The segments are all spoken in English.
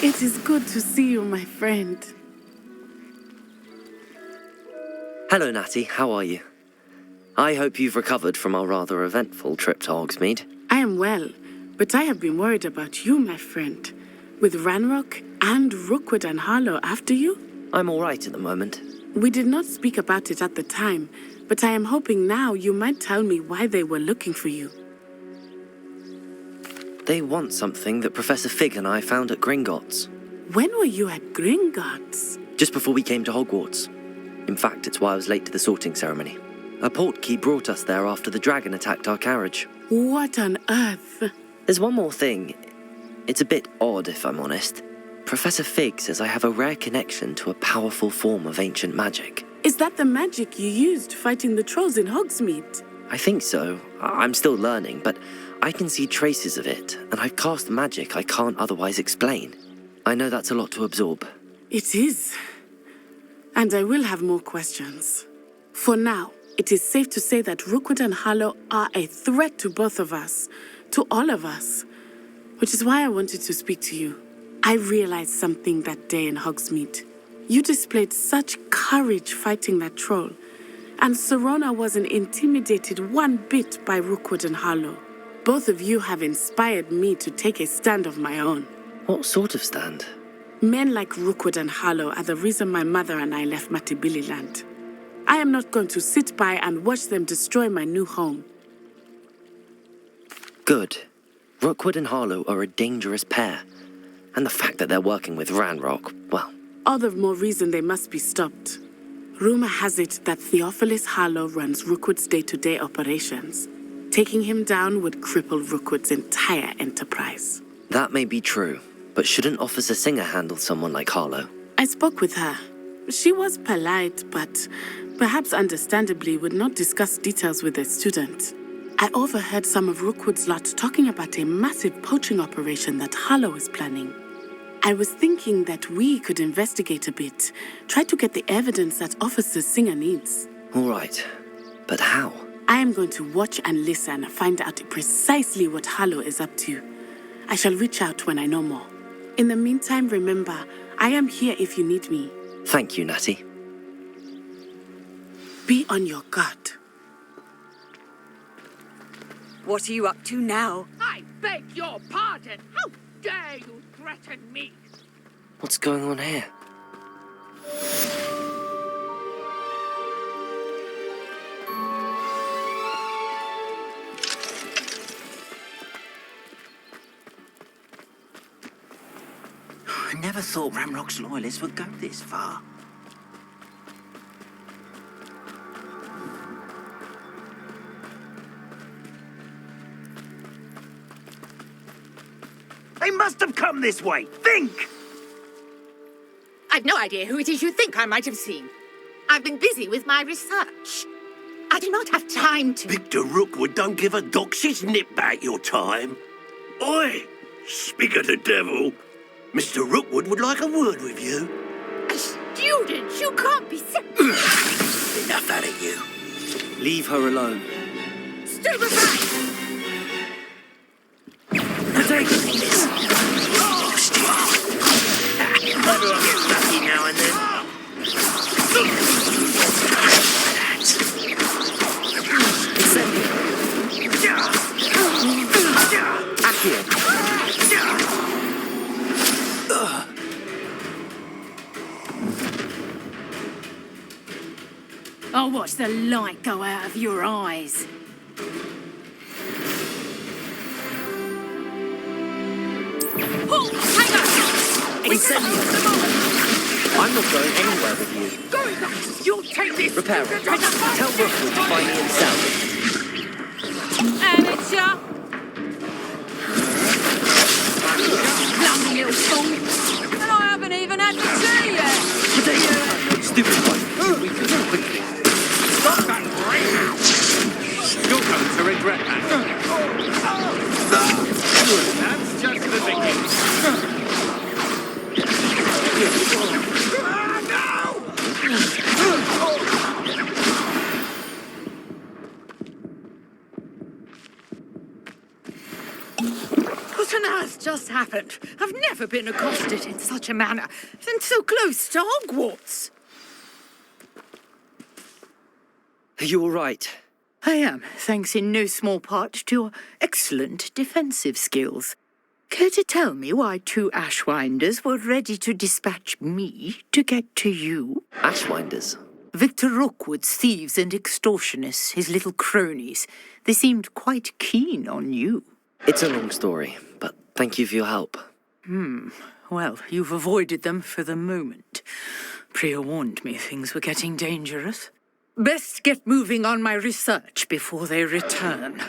It is good to see you, my friend. Hello, Natty. How are you? I hope you've recovered from our rather eventful trip to Hogsmeade. I am well, but I have been worried about you, my friend. With Ranrock and Rookwood and Harlow after you? I'm all right at the moment. We did not speak about it at the time, but I am hoping now you might tell me why they were looking for you. They want something that Professor Fig and I found at Gringotts. When were you at Gringotts? Just before we came to Hogwarts. In fact, it's why I was late to the sorting ceremony. A portkey brought us there after the dragon attacked our carriage. What on earth? There's one more thing. It's a bit odd, if I'm honest. Professor Fig says I have a rare connection to a powerful form of ancient magic. Is that the magic you used fighting the trolls in Hogsmeade? I think so. I'm still learning, but I can see traces of it, and I've cast magic I can't otherwise explain. I know that's a lot to absorb. It is. And I will have more questions. For now, it is safe to say that Rookwood and Harlow are a threat to both of us, to all of us, which is why I wanted to speak to you. I realized something that day in Hogsmeade. You displayed such courage fighting that troll, and Serona wasn't intimidated one bit by Rookwood and Harlow. Both of you have inspired me to take a stand of my own. What sort of stand? Men like Rookwood and Harlow are the reason my mother and I left Matabeleland. I am not going to sit by and watch them destroy my new home. Good. Rookwood and Harlow are a dangerous pair. And the fact that they're working with Ranrock, well... All the more reason they must be stopped. Rumor has it that Theophilus Harlow runs Rookwood's day-to-day operations. Taking him down would cripple Rookwood's entire enterprise. That may be true, but shouldn't Officer Singer handle someone like Harlow? I spoke with her. She was polite, but perhaps understandably would not discuss details with a student. I overheard some of Rookwood's lot talking about a massive poaching operation that Harlow is planning. I was thinking that we could investigate a bit, try to get the evidence that Officer Singer needs. All right, but how? I am going to watch and listen, find out precisely what Harlow is up to. I shall reach out when I know more. In the meantime, remember, I am here if you need me. Thank you, Natty. Be on your guard. What are you up to now? I beg your pardon! How dare you threaten me? What's going on here? I never thought Ranrock's loyalists would go this far. They must have come this way. Think! I've no idea who it is you think I might have seen. I've been busy with my research. I do not have time to... Victor Rookwood don't give a doxy's nip back your time. Oi! Speak of the devil. Mr. Rookwood would like a word with you. A student? You can't be... Enough out of you. Leave her alone. Stay aside! Everyone gets lucky now and then. I'll watch the light go out of your eyes. I'm not going anywhere with you. You'll take this! Repair it. Tell Rookwood to find me himself. Amateur! Bloody little fool! And I haven't even had the tea yet! Stupid one. We can do quickly. Stop that right now! You're going to regret that. That's just the beginning. What on earth just just happened? I've never been accosted in such a manner, and so close to Hogwarts. Are you all right? I am, thanks in no small part to your excellent defensive skills. Care to tell me why 2 Ashwinders were ready to dispatch me to get to you? Ashwinders? Victor Rookwood's thieves and extortionists, his little cronies. They seemed quite keen on you. It's a long story, but thank you for your help. Well, you've avoided them for the moment. Priya warned me things were getting dangerous. Best get moving on my research before they return.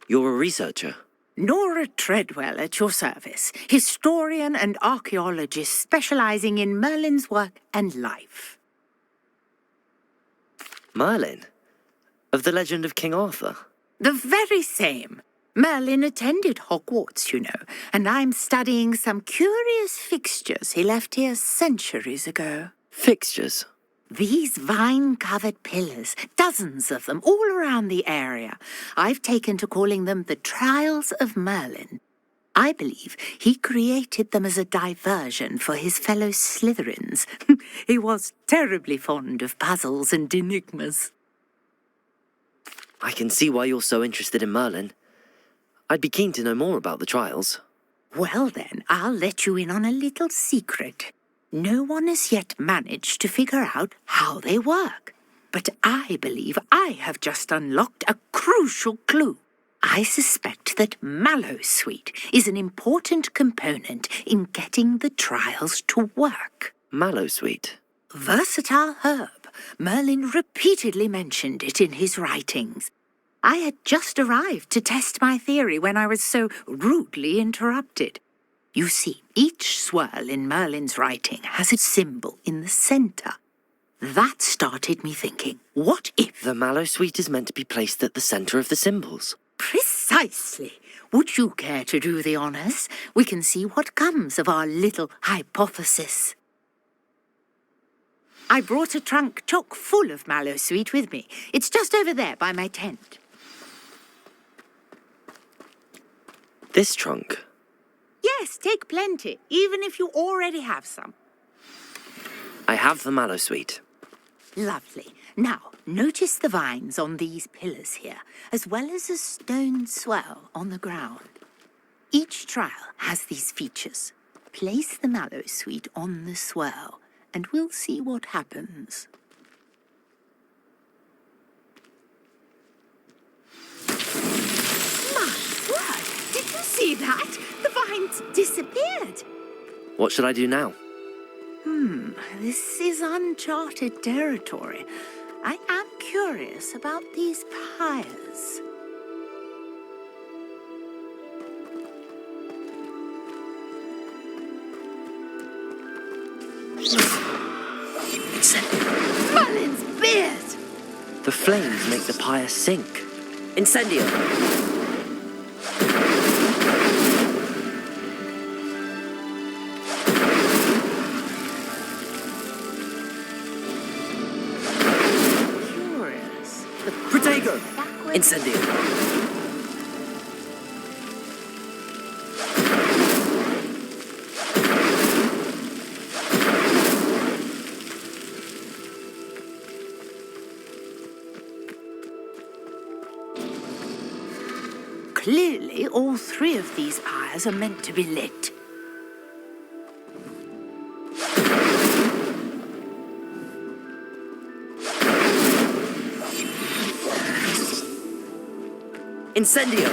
You're a researcher? Nora Treadwell at your service, historian and archaeologist specializing in Merlin's work and life. Merlin? Of the legend of King Arthur? The very same. Merlin attended Hogwarts, you know, and I'm studying some curious fixtures he left here centuries ago. Fixtures? These vine-covered pillars, dozens of them, all around the area. I've taken to calling them the Trials of Merlin. I believe he created them as a diversion for his fellow Slytherins. He was terribly fond of puzzles and enigmas. I can see why you're so interested in Merlin. I'd be keen to know more about the trials. Well then, I'll let you in on a little secret. No one has yet managed to figure out how they work. But I believe I have just unlocked a crucial clue. I suspect that Mallowsweet is an important component in getting the trials to work. Mallowsweet? Versatile herb. Merlin repeatedly mentioned it in his writings. I had just arrived to test my theory when I was so rudely interrupted. You see, each swirl in Merlin's writing has a symbol in the centre. That started me thinking, what if... The Mallowsweet is meant to be placed at the centre of the symbols. Precisely. Would you care to do the honours? We can see what comes of our little hypothesis. I brought a trunk chock full of Mallowsweet with me. It's just over there by my tent. This trunk? Yes, take plenty, even if you already have some. I have the Mallowsweet. Lovely. Now, notice the vines on these pillars here, as well as a stone swell on the ground. Each trial has these features. Place the Mallowsweet on the swell, and we'll see what happens. My word! Did you see that? The vines disappeared. What should I do now? This is uncharted territory. I am curious about these pyres. Merlin's beard! The flames make the pyre sink. Incendio! Curious. Protego! Incendio! Clearly, all 3 of these pyres are meant to be lit. Incendio!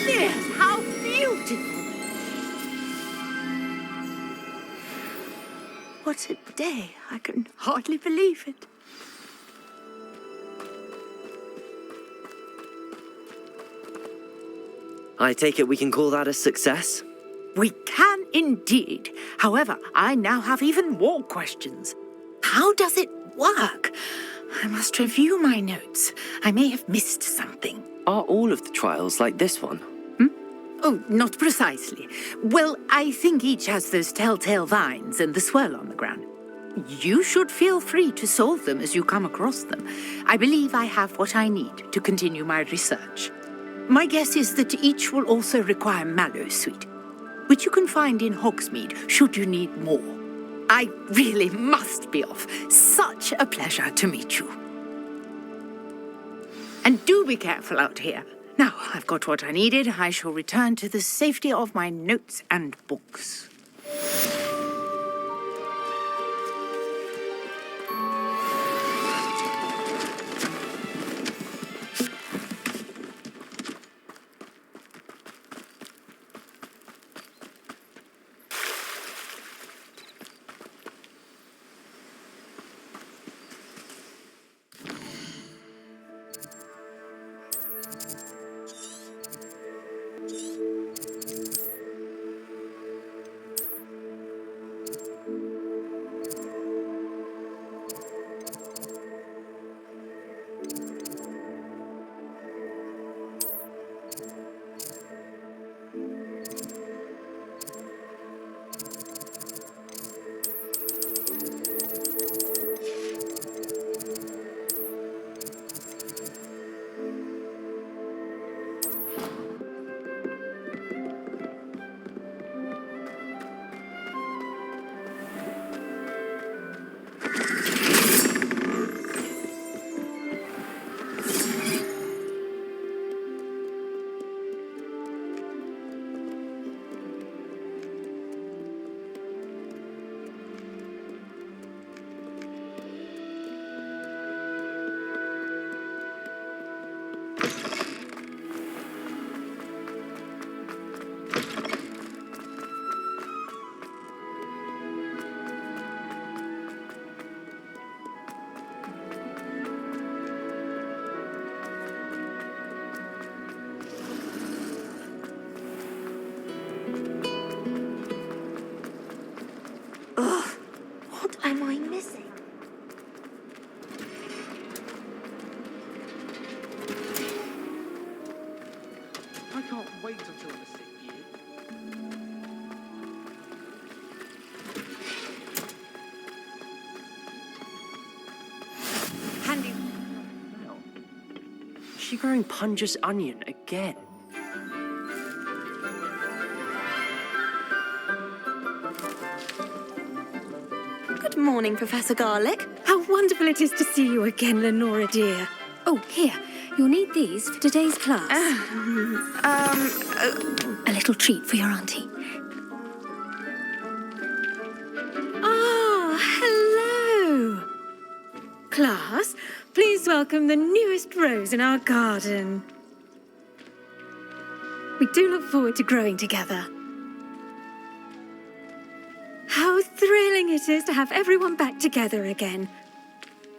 Yes, how beautiful! What a day! I can hardly believe it. I take it we can call that a success? We can indeed. However, I now have even more questions. How does it work? I must review my notes. I may have missed something. Are all of the trials like this one? Oh, not precisely. Well, I think each has those telltale vines and the swirl on the ground. You should feel free to solve them as you come across them. I believe I have what I need to continue my research. My guess is that each will also require mallow sweet, which you can find in Hogsmeade should you need more. I really must be off. Such a pleasure to meet you. And do be careful out here. Now, I've got what I needed. I shall return to the safety of my notes and books. What am I missing? I can't wait until the 6th year. Handy. Is she growing Punja's onion again? Good morning, Professor Garlick. How wonderful it is to see you again, Lenora dear. Oh, here, you'll need these for today's class. A little treat for your auntie. Ah, hello. Class, please welcome the newest rose in our garden. We do look forward to growing together. How thrilling it is to have everyone back together again.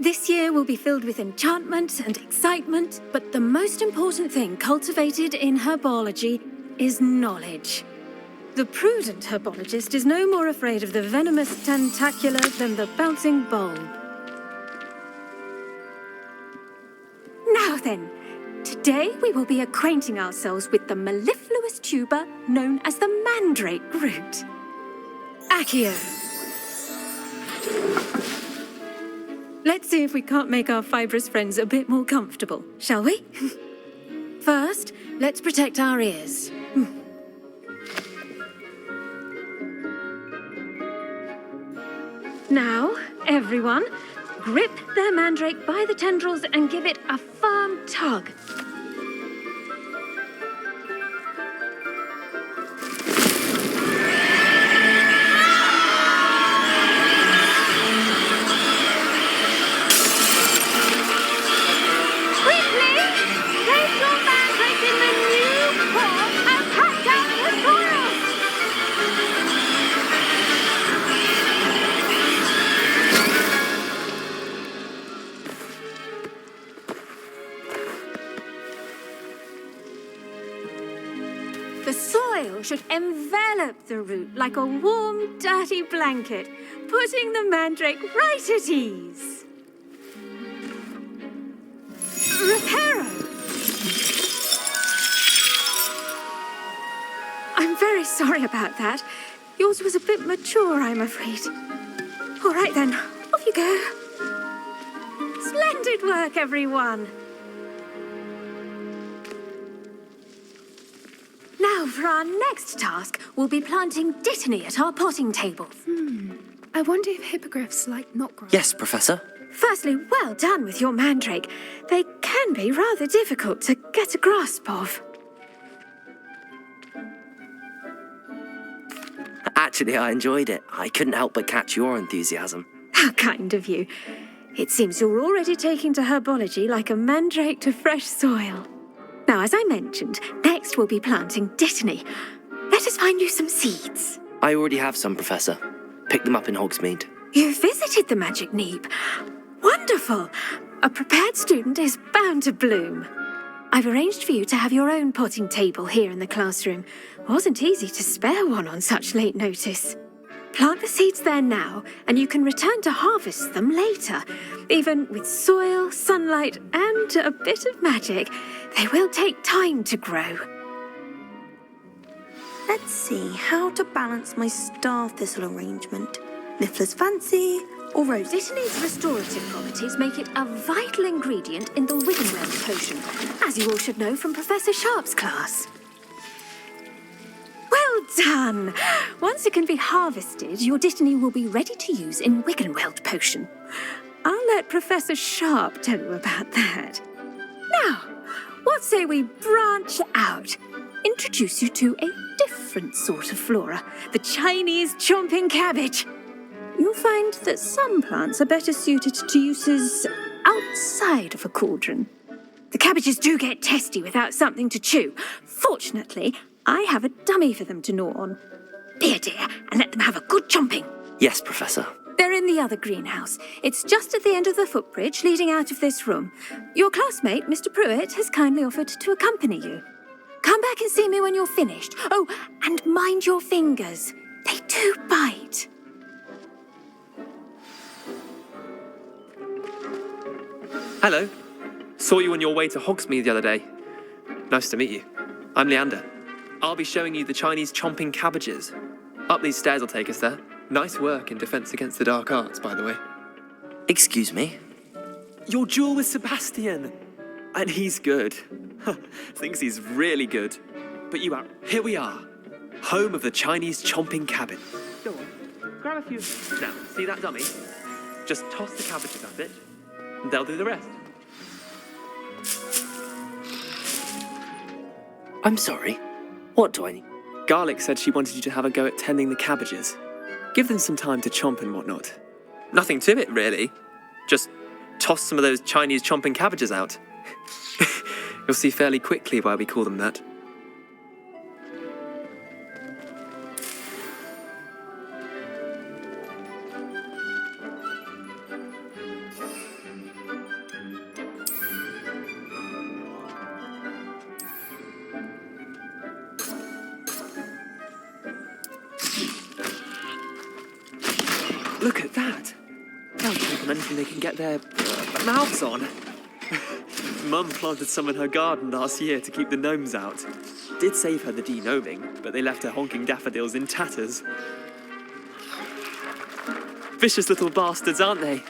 This year will be filled with enchantment and excitement, but the most important thing cultivated in herbology is knowledge. The prudent herbologist is no more afraid of the venomous tentacular than the bouncing bulb. Now then, today we will be acquainting ourselves with the mellifluous tuber known as the mandrake root. Accio. Let's see if we can't make our fibrous friends a bit more comfortable, shall we? First, let's protect our ears. Now, everyone, grip their mandrake by the tendrils and give it a firm tug. The soil should envelop the root like a warm, dirty blanket, putting the mandrake right at ease. very sorry about that. Yours was a bit mature, I'm afraid. All right then, off you go. Splendid work, everyone. Now, for our next task, we'll be planting Dittany at our potting tables. I wonder if hippogriffs like knot grass. Yes, Professor. Firstly, well done with your mandrake. They can be rather difficult to get a grasp of. Actually, I enjoyed it. I couldn't help but catch your enthusiasm. How kind of you. It seems you're already taking to herbology like a mandrake to fresh soil. Now, as I mentioned, next we'll be planting Dittany. Let us find you some seeds. I already have some, Professor. Picked them up in Hogsmeade. You visited the Magic Neep. Wonderful. A prepared student is bound to bloom. I've arranged for you to have your own potting table here in the classroom. Wasn't easy to spare one on such late notice. Plant the seeds there now, and you can return to harvest them later. Even with soil, sunlight, and a bit of magic, they will take time to grow. Let's see how to balance my star thistle arrangement. Niffler's fancy or rose. Dittany's restorative properties make it a vital ingredient in the Wiggenweld potion, as you all should know from Professor Sharp's class. Well done! Once it can be harvested, your Dittany will be ready to use in Wiggenweld potion. I'll let Professor Sharp tell you about that. Now, what say we branch out? Introduce you to a different sort of flora, the Chinese chomping cabbage. You'll find that some plants are better suited to uses outside of a cauldron. The cabbages do get testy without something to chew. Fortunately, I have a dummy for them to gnaw on. Be a dear and let them have a good chomping. Yes, Professor. They're in the other greenhouse. It's just at the end of the footbridge leading out of this room. Your classmate, Mr. Pruitt, has kindly offered to accompany you. Come back and see me when you're finished. Oh, and mind your fingers. They do bite. Hello. Saw you on your way to Hogsmeade the other day. Nice to meet you. I'm Leander. I'll be showing you the Chinese chomping cabbages. Up these stairs will take us there. Nice work in Defense Against the Dark Arts, by the way. Excuse me? Your duel with Sebastian. And he's good. Thinks he's really good. But you are. Here we are. Home of the Chinese chomping cabbage. Go on. Grab a few. Now, see that dummy? Just toss the cabbages at it. And they'll do the rest. I'm sorry. What do I need? Garlic said she wanted you to have a go at tending the cabbages. Give them some time to chomp and whatnot. Nothing to it, really. Just toss some of those Chinese chomping cabbages out. You'll see fairly quickly why we call them that. Look at that! They'll take on anything they can get their mouths on. Mum planted some in her garden last year to keep the gnomes out. Did save her the de-gnoming, but they left her honking daffodils in tatters. Vicious little bastards, aren't they?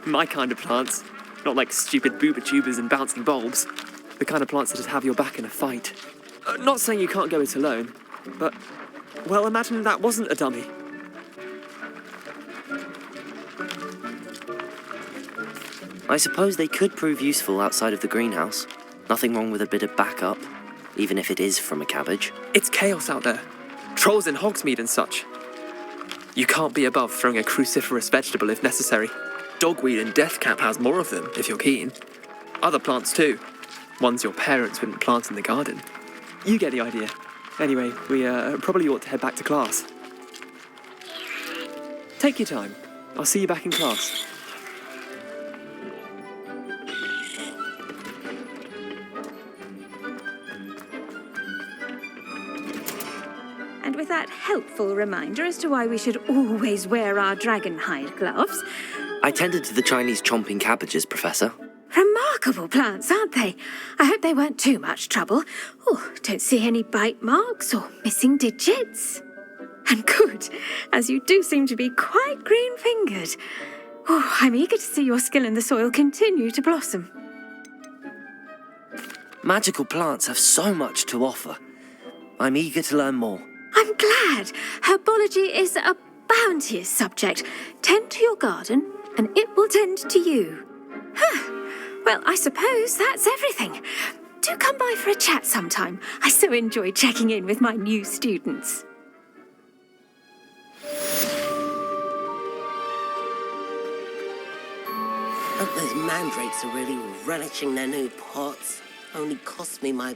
My kind of plants. Not like stupid booba tubers and bouncing bulbs. The kind of plants that'd have your back in a fight. Not saying you can't go it alone, but, well, imagine that wasn't a dummy. I suppose they could prove useful outside of the greenhouse. Nothing wrong with a bit of backup, even if it is from a cabbage. It's chaos out there. Trolls in Hogsmeade and such. You can't be above throwing a cruciferous vegetable if necessary. Dogweed and deathcap has more of them, if you're keen. Other plants too. Ones your parents wouldn't plant in the garden. You get the idea. Anyway, we probably ought to head back to class. Take your time. I'll see you back in class. And with that helpful reminder as to why we should always wear our dragon hide gloves. I tended to the Chinese chomping cabbages, Professor. Remarkable. remarkable plants, aren't they? I hope they weren't too much trouble. Oh, don't see any bite marks or missing digits. And good, as you do seem to be quite green-fingered. Oh, I'm eager to see your skill in the soil continue to blossom. Magical plants have so much to offer. I'm eager to learn more. I'm glad. Herbology is a bounteous subject. Tend to your garden, and it will tend to you. Well, I suppose that's everything. Do come by for a chat sometime. I so enjoy checking in with my new students. Hope those mandrakes are really relishing their new pots. Only cost me my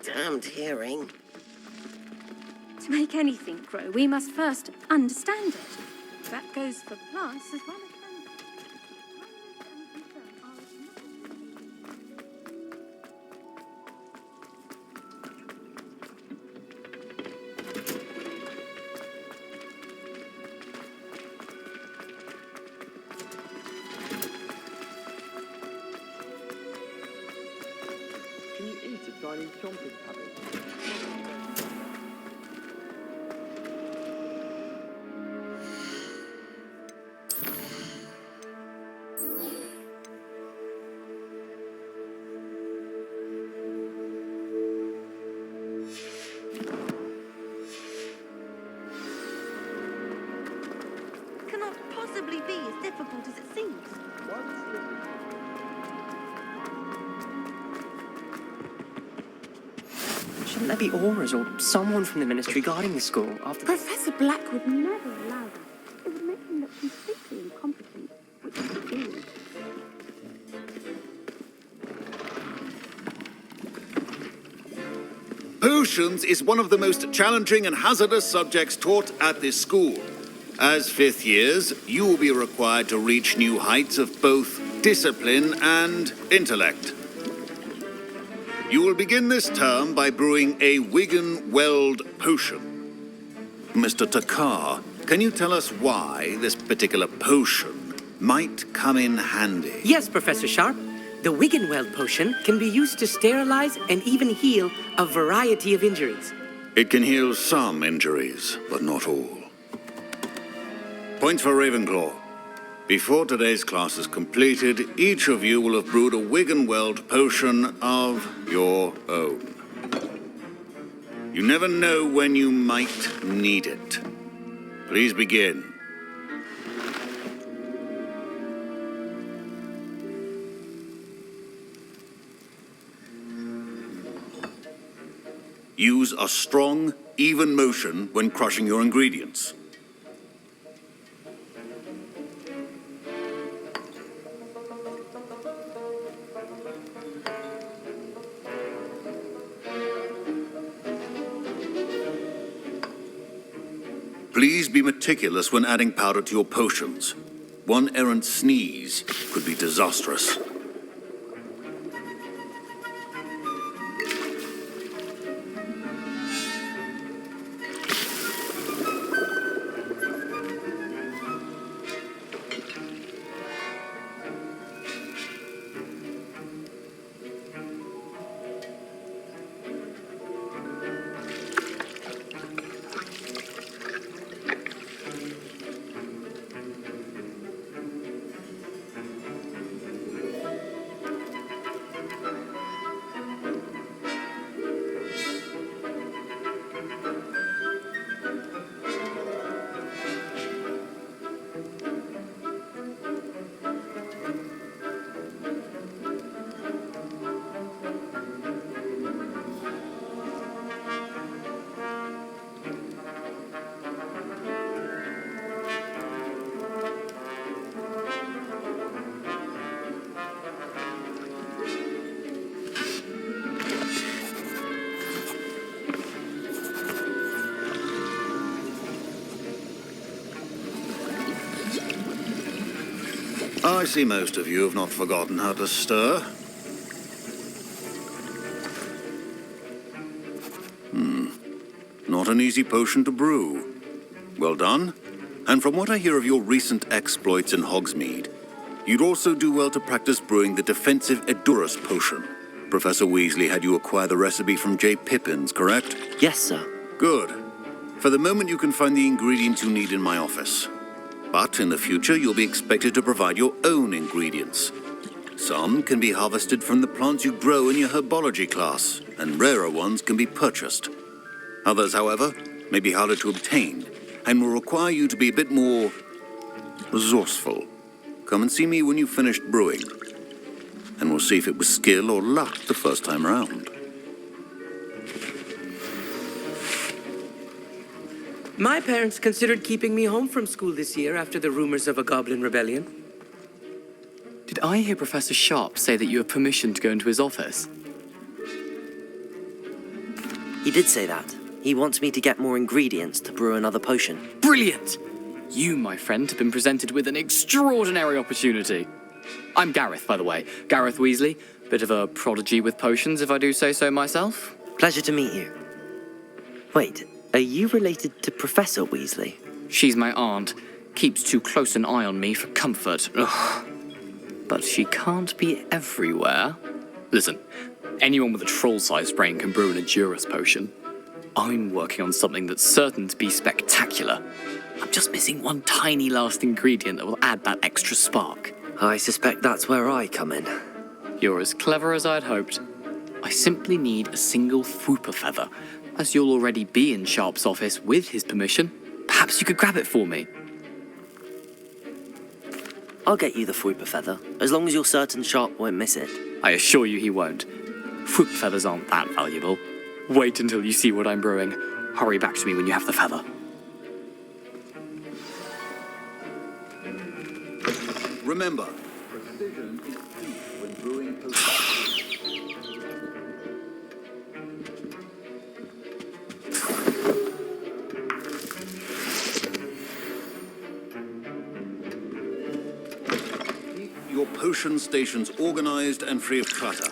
damned hearing. To make anything grow, we must first understand it. That goes for plants as well as Can you eat a Chinese chomping cabbage? Cannot possibly be as difficult as it seems. Shouldn't there be auras or someone from the ministry guarding the school after... Professor Black would never allow that. It would make him look completely incompetent, which he is. Potions is one of the most challenging and hazardous subjects taught at this school. As fifth years, you will be required to reach new heights of both discipline and intellect. You will begin this term by brewing a Wigan-Weld potion. Mr. Takar, can you tell us why this particular potion might come in handy? Yes, Professor Sharp. The Wigan-Weld potion can be used to sterilize and even heal a variety of injuries. It can heal some injuries, but not all. Points for Ravenclaw. Before today's class is completed, each of you will have brewed a Wigan-Weld potion of your own. You never know when you might need it. Please begin. Use a strong, even motion when crushing your ingredients. Please be meticulous when adding powder to your potions. One errant sneeze could be disastrous. I see most of you have not forgotten how to stir. Not an easy potion to brew. Well done. And from what I hear of your recent exploits in Hogsmeade, You'd also do well to practice brewing the defensive Edurus potion. Professor Weasley had you acquire the recipe from J. Pippin's, correct? Yes, sir. Good. For the moment, you can find the ingredients you need in my office. But in the future, you'll be expected to provide your own ingredients. Some can be harvested from the plants you grow in your herbology class, and rarer ones can be purchased. Others, however, may be harder to obtain, and will require you to be a bit more resourceful. Come and see me when you've finished brewing, and we'll see if it was skill or luck the first time around. My parents considered keeping me home from school this year after the rumors of a goblin rebellion. Did I hear Professor Sharp say that you have permission to go into his office? He did say that. He wants me to get more ingredients to brew another potion. Brilliant! You, my friend, have been presented with an extraordinary opportunity. I'm Gareth, by the way. Gareth Weasley. Bit of a prodigy with potions, if I do say so myself. Pleasure to meet you. Wait, are you related to Professor Weasley? She's my aunt. Keeps too close an eye on me for comfort. Ugh. But she can't be everywhere. Listen, anyone with a troll-sized brain can brew an Edurus potion. I'm working on something that's certain to be spectacular. I'm just missing one tiny last ingredient that will add that extra spark. I suspect that's where I come in. You're as clever as I'd hoped. I simply need a single Fwooper feather. As you'll already be in Sharp's office with his permission, perhaps you could grab it for me. I'll get you the Fwooper feather, as long as you're certain Sharp won't miss it. I assure you he won't. Fwooper feathers aren't that valuable. Wait until you see what I'm brewing. Hurry back to me when you have the feather. Remember, precision is key when brewing potions. Keep your potion stations organized and free of clutter.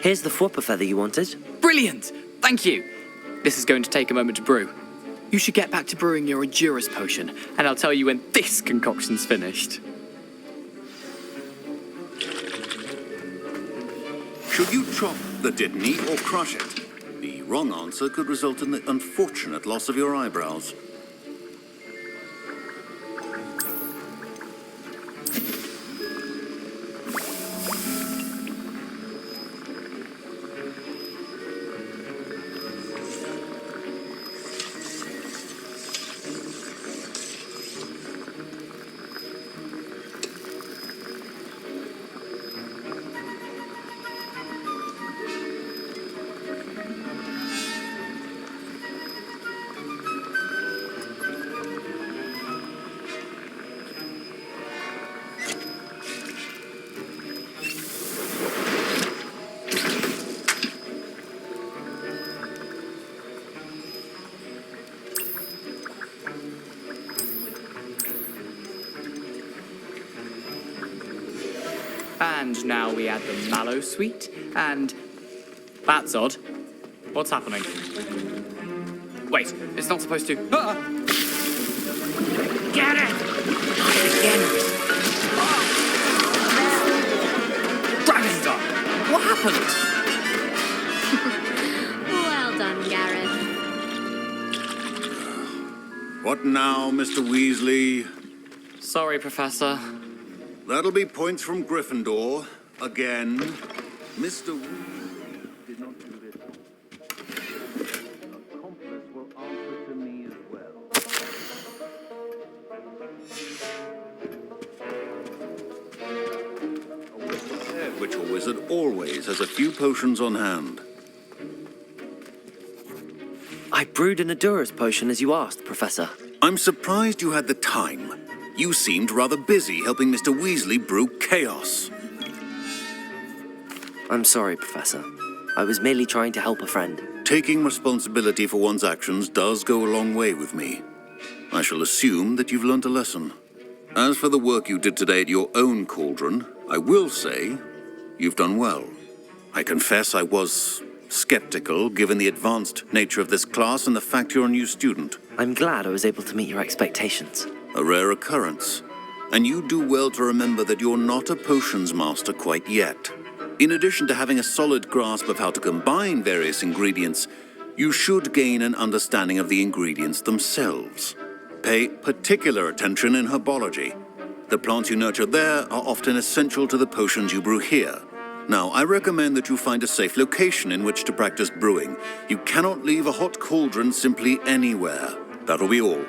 Here's the Fwooper feather you wanted. Brilliant! Thank you! This is going to take a moment to brew. You should get back to brewing your Edurus potion, and I'll tell you when this concoction's finished. Should you chop the Dittany or crush it? The wrong answer could result in the unfortunate loss of your eyebrows. And now we add the mallow sweet, and... That's odd. What's happening? Wait, it's not supposed to... Ah! Get it! Again. Dragon's Dog! What happened? Well done, Gareth. What now, Mr. Weasley? Sorry, Professor. That'll be points from Gryffindor. Again. Mr. Weasley did not do this. Accomplice will answer to me as well. A witch or wizard always has a few potions on hand. I brewed an Edurus potion as you asked, Professor. I'm surprised you had the time. You seemed rather busy helping Mr. Weasley brew chaos. I'm sorry, Professor. I was merely trying to help a friend. Taking responsibility for one's actions does go a long way with me. I shall assume that you've learnt a lesson. As for the work you did today at your own cauldron, I will say you've done well. I confess I was skeptical given the advanced nature of this class and the fact you're a new student. I'm glad I was able to meet your expectations. A rare occurrence. And you do well to remember that you're not a potions master quite yet. In addition to having a solid grasp of how to combine various ingredients, you should gain an understanding of the ingredients themselves. Pay particular attention in herbology. The plants you nurture there are often essential to the potions you brew here. Now, I recommend that you find a safe location in which to practice brewing. You cannot leave a hot cauldron simply anywhere. That'll be all.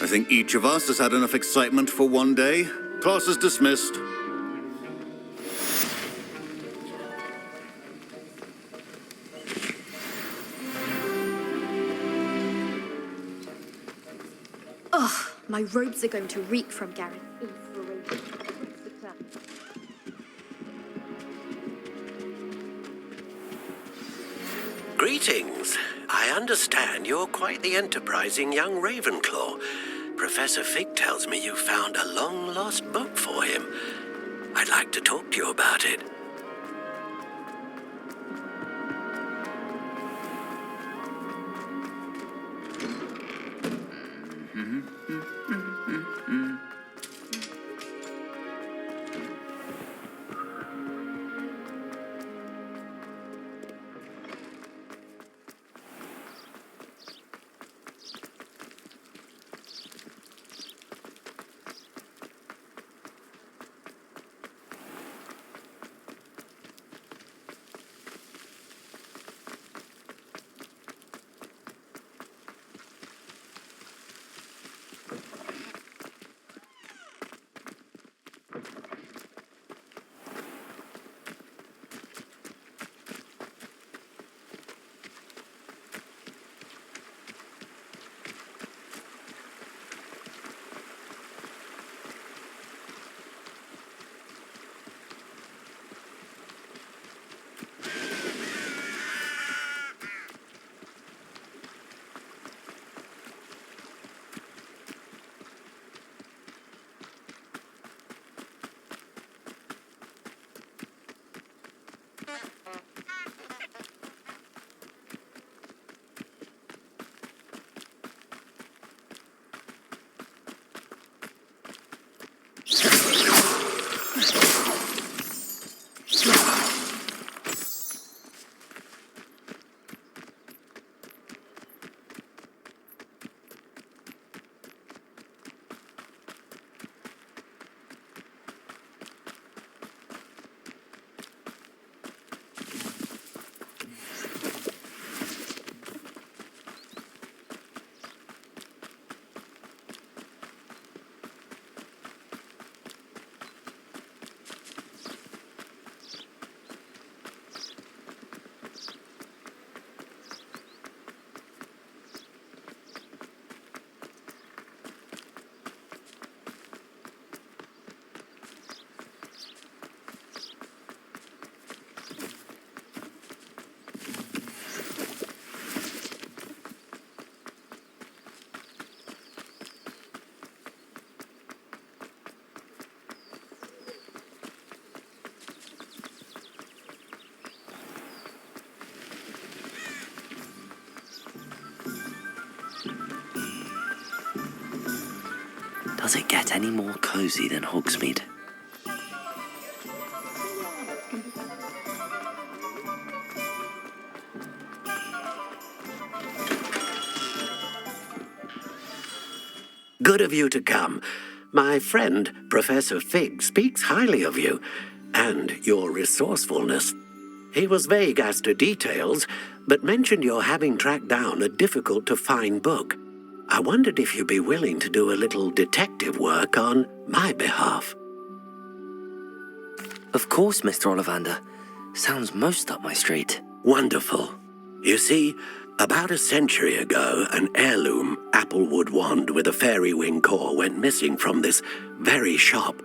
I think each of us has had enough excitement for one day. Class is dismissed. Ugh, my robes are going to reek from Gareth. Greetings. I understand you're quite the enterprising young Ravenclaw. Professor Fig tells me you found a long-lost book for him. I'd like to talk to you about it. Does it get any more cozy than Hogsmeade? Good of you to come. My friend, Professor Fig, speaks highly of you and your resourcefulness. He was vague as to details, but mentioned your having tracked down a difficult-to-find book. I wondered if you'd be willing to do a little detective work on my behalf. Of course, Mr. Ollivander. Sounds most up my street. Wonderful. You see, about a century ago, an heirloom applewood wand with a fairy wing core went missing from this very shop.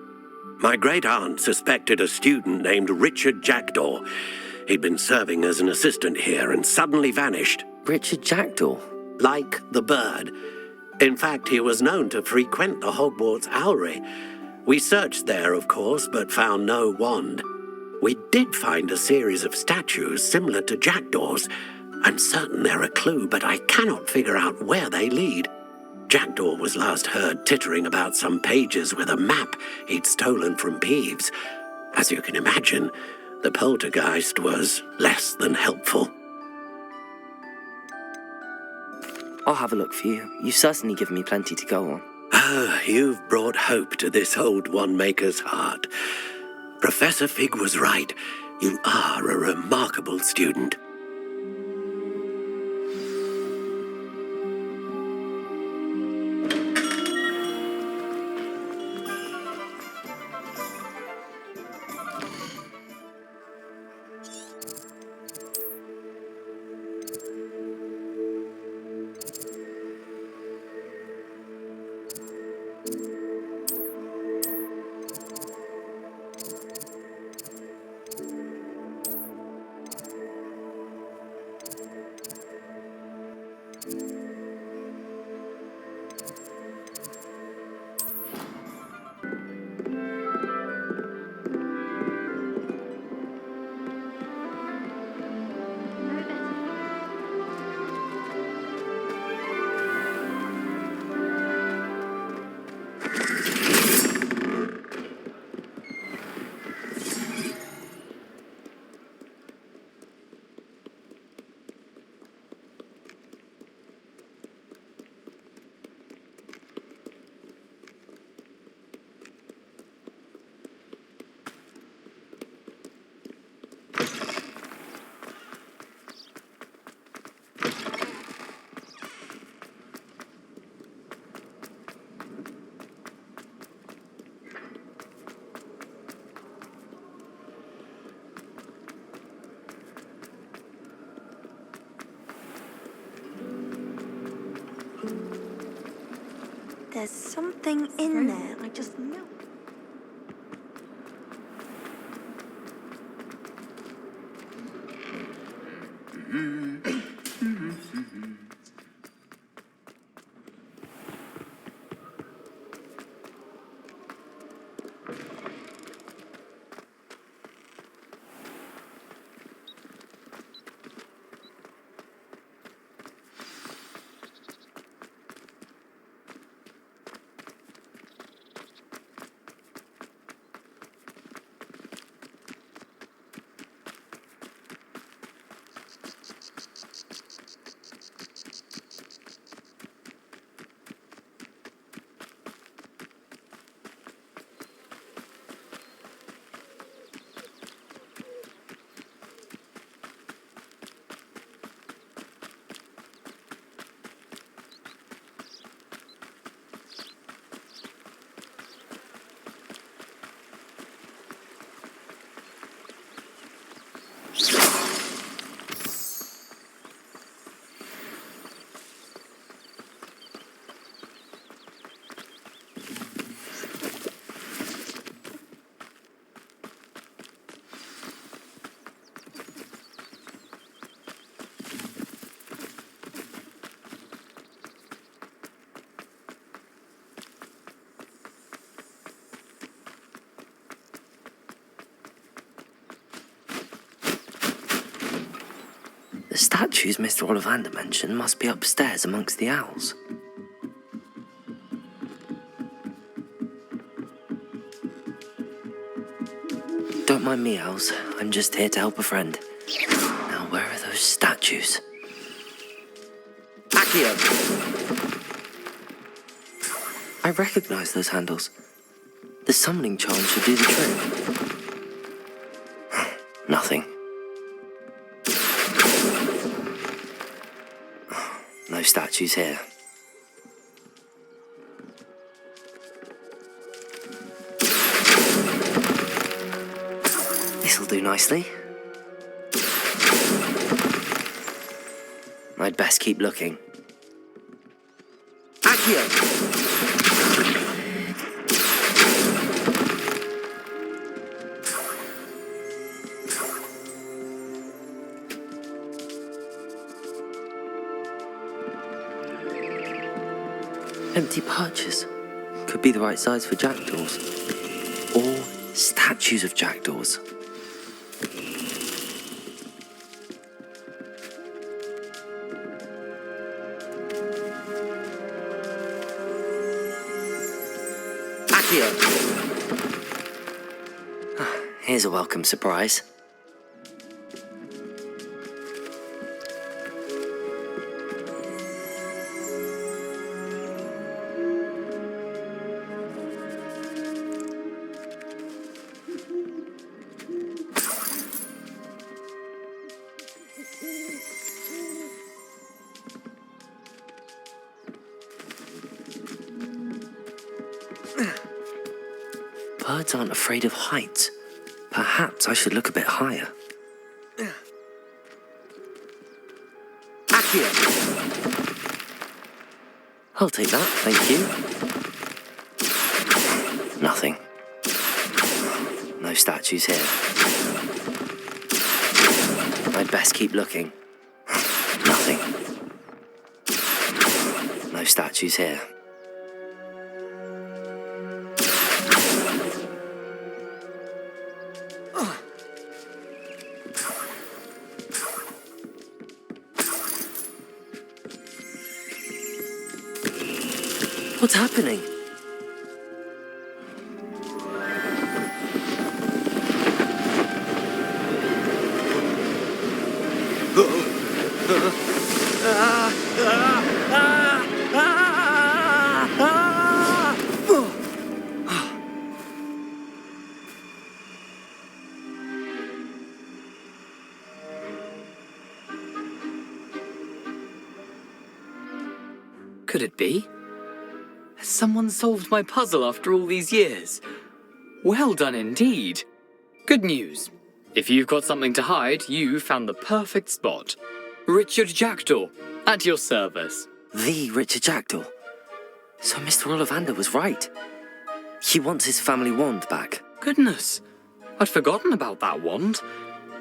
My great-aunt suspected a student named Richard Jackdaw. He'd been serving as an assistant here and suddenly vanished. Richard Jackdaw? Like the bird. In fact, he was known to frequent the Hogwarts Owlery. We searched there, of course, but found no wand. We did find a series of statues similar to Jackdaw's. I'm certain they're a clue, but I cannot figure out where they lead. Jackdaw was last heard tittering about some pages with a map he'd stolen from Peeves. As you can imagine, the poltergeist was less than helpful. I'll have a look for you. You've certainly given me plenty to go on. Ah, you've brought hope to this old one-maker's heart. Professor Fig was right. You are a remarkable student. There's something in there, I just know. The statues Mr. Ollivander mentioned must be upstairs amongst the owls. Don't mind me, owls. I'm just here to help a friend. Now, where are those statues? Accio! I recognize those handles. The summoning charm should do the trick. Nothing. No statues here. This'll do nicely. I'd best keep looking. Accio! Empty perches. Could be the right size for jackdaws. Or statues of jackdaws. Accio! Here's a welcome surprise. Birds aren't afraid of heights. Perhaps I should look a bit higher. Accio! I'll take that, thank you. Nothing. No statues here. I'd best keep looking. Nothing. No statues here. What's happening? Could it be? Has someone solved my puzzle after all these years? Well done indeed. Good news. If you've got something to hide, you found the perfect spot. Richard Jackdaw, at your service. The Richard Jackdaw. So Mr. Ollivander was right. He wants his family wand back. Goodness, I'd forgotten about that wand.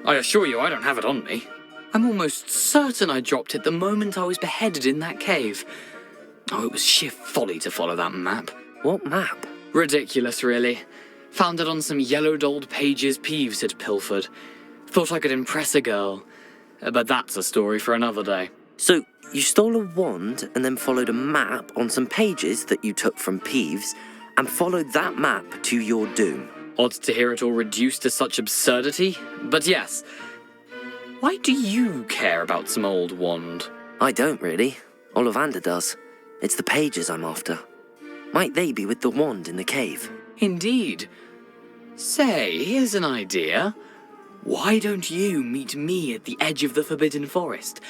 I assure you I don't have it on me. I'm almost certain I dropped it the moment I was beheaded in that cave. Oh, it was sheer folly to follow that map. What map? Ridiculous, really. Found it on some yellowed old pages Peeves had pilfered. Thought I could impress a girl. But that's a story for another day. So, you stole a wand and then followed a map on some pages that you took from Peeves and followed that map to your doom. Odd to hear it all reduced to such absurdity, but yes. Why do you care about some old wand? I don't really. Ollivander does. It's the pages I'm after. Might they be with the wand in the cave? Indeed. Say, here's an idea. Why don't you meet me at the edge of the Forbidden Forest?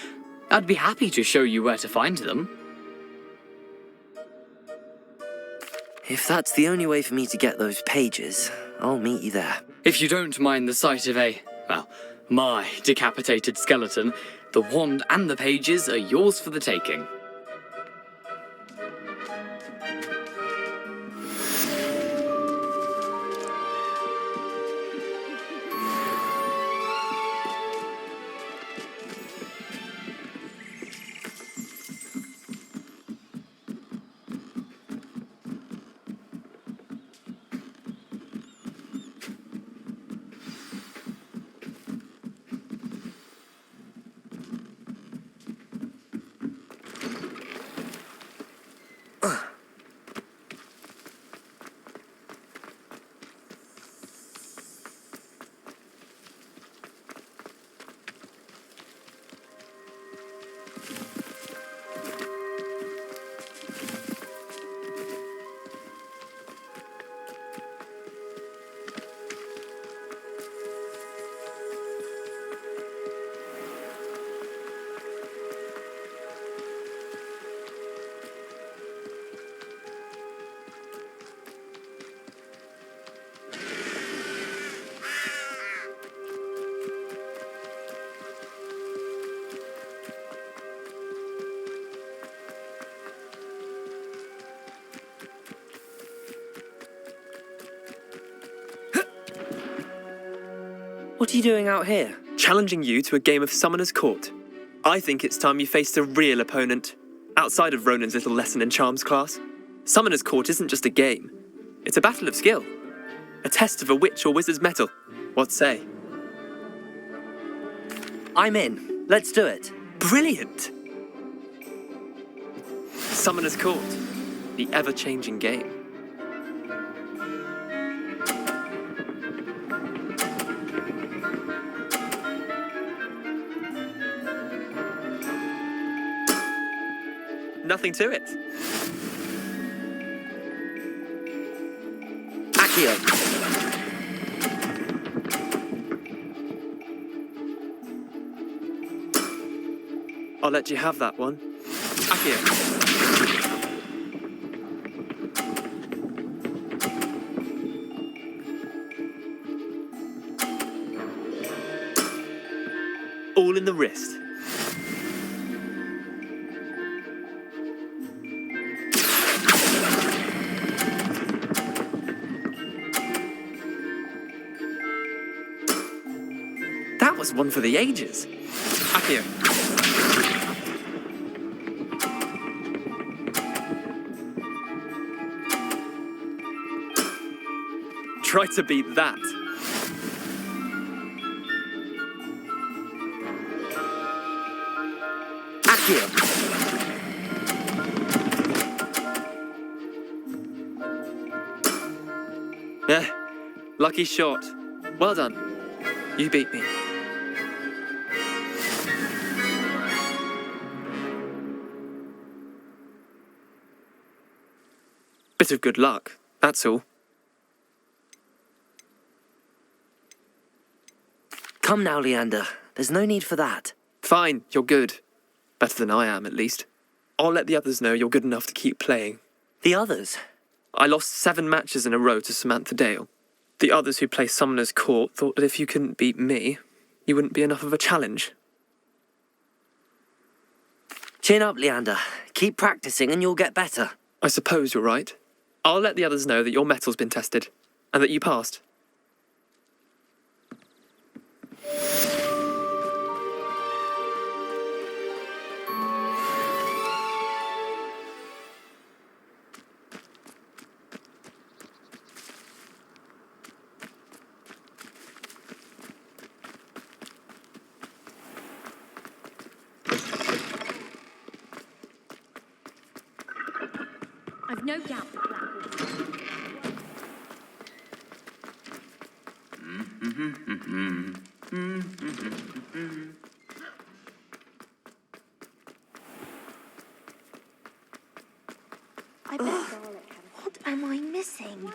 I'd be happy to show you where to find them. If that's the only way for me to get those pages, I'll meet you there. If you don't mind the sight of my decapitated skeleton, the wand and the pages are yours for the taking. What are you doing out here? Challenging you to a game of Summoner's Court. I think it's time you faced a real opponent, outside of Ronan's little lesson in charms class. Summoner's Court isn't just a game. It's a battle of skill. A test of a witch or wizard's mettle. What say? I'm in. Let's do it. Brilliant! Summoner's Court. The ever-changing game. Nothing to it. Accio. I'll let you have that one. Accio. All in the wrist. That was one for the ages. Accio. Try to beat that. Accio. Lucky shot. Well done. You beat me. Bit of good luck, that's all. Come now, Leander. There's no need for that. Fine, you're good. Better than I am, at least. I'll let the others know you're good enough to keep playing. The others? I lost 7 matches in a row to Samantha Dale. The others who play Summoner's Court thought that if you couldn't beat me, you wouldn't be enough of a challenge. Chin up, Leander. Keep practicing and you'll get better. I suppose you're right. I'll let the others know that your metal's been tested, and that you passed. I've no doubt that Black What am I missing?